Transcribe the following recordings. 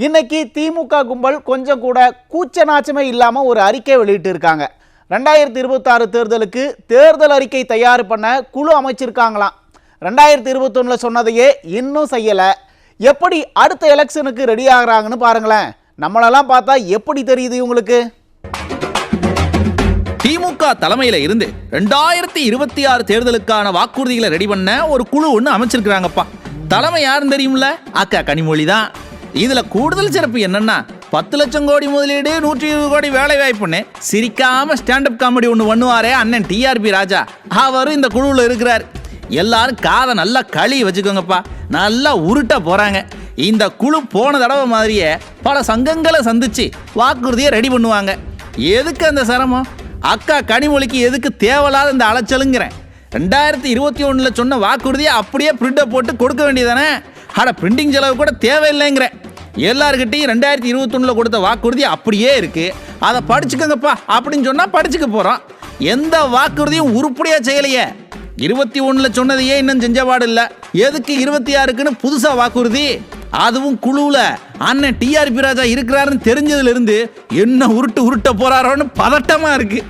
இன்னைக்கு திமுக கும்பல் கொஞ்சம் கூட கூச்ச நாச்சமே இல்லாமல் ஒரு அறிக்கை வெளியிட்டு இருக்காங்க. 2026 தேர்தலுக்கு தேர்தல் அறிக்கை தயார் பண்ண குழு அமைச்சிருக்காங்களாம். 2021 சொன்னதையே இன்னும் செய்யலை. எப்படி அடுத்த எலெக்ஷனுக்கு ரெடி ஆகிறாங்கன்னு பாருங்களேன். நம்மளெல்லாம் பார்த்தா எப்படி தெரியுது உங்களுக்கு? திமுக தலைமையில இருந்து 2026 தேர்தலுக்கான வாக்குறுதிகளை ரெடி பண்ண ஒரு குழு ஒன்று அமைச்சிருக்கிறாங்கப்பா. தலைமை யாருன்னு தெரியும்ல? அக்கா கனிமொழி தான். இதுல கூடுதல் சிறப்பு என்னன்னா 10 லட்சம் கோடி முதலீடு 120 கோடி வேலை வாய்ப்புன்னு சிரிக்காம ஸ்டாண்டப் காமெடி ஒன்று பண்ணுவாரே அண்ணன் டிஆர்பி ராஜா, அவரும் இந்த குழுவில் இருக்கிறார். எல்லாரும் காதை நல்லா களி வச்சுக்கோங்கப்பா, நல்லா உருட்ட போறாங்க. இந்த குழு போன தடவை மாதிரியே பல சங்கங்களை சந்திச்சு வாக்குறுதியை ரெடி பண்ணுவாங்க. எதுக்கு அந்த சிரமம்? அக்கா கனிமொழிக்கு எதுக்கு தேவையில்லாத இந்த அலைச்சலுங்கிறேன். 2021 சொன்ன வாக்குறுதியை அப்படியே பிரிண்டை போட்டு கொடுக்க வேண்டியதானே? ஆனால் பிரிண்டிங் செலவு கூட தேவையில்லைங்கிறேன். எல்லாருக்கிட்டையும் 2021 கொடுத்த வாக்குறுதி அப்படியே இருக்கு, அதை படிச்சுக்கோங்கப்பா அப்படின்னு சொன்னால் படிச்சுக்க போகிறோம். எந்த வாக்குறுதியும் உருப்படியாக செய்யலையே. 21 சொன்னதையே இன்னும் செஞ்சபாடு இல்லை. எதுக்கு 26க்குன்னு புதுசாக வாக்குறுதி? அதுவும் குழுவில் அண்ணன் டிஆர்பி ராஜா இருக்கிறாருன்னு தெரிஞ்சதுலேருந்து என்ன உருட்ட போறாரோன்னு பதட்டமாக இருக்கு.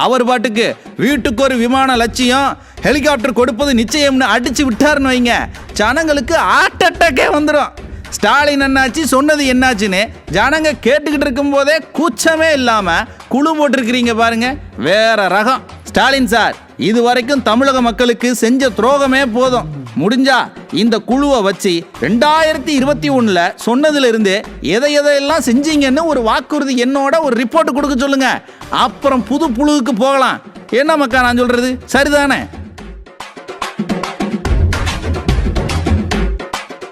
அவர் பாட்டுக்கு வீட்டுக்கு ஒரு விமான லட்சியம், ஹெலிகாப்டர் கொடுப்பது நிச்சயம்னு அடிச்சு விட்டாருன்னு வைங்க, ஜனங்களுக்கு ஹார்ட் அட்டாக்கே வந்துடும். ஸ்டாலின் என்னாச்சு சொன்னது என்னாச்சுன்னு ஜனங்க கேட்டுக்கிட்டு இருக்கும் போதே கூச்சமே இல்லாமல் குழு போட்டிருக்கிறீங்க பாருங்க, வேற ரகம். ஸ்டாலின் சார், இது வரைக்கும் தமிழக மக்களுக்கு செஞ்ச துரோகமே போதும். முடிஞ்சா இந்த குழுவை வச்சு 2021 சொன்னதுல இருந்து எதையெல்லாம் செஞ்சீங்கன்னு ஒரு வாக்குறுதி என்னோட ஒரு ரிப்போர்ட் கொடுக்க சொல்லுங்க. அப்புறம் புது புழுவுக்கு போகலாம். என்ன மக்கா நான் சொல்றது சரிதானே?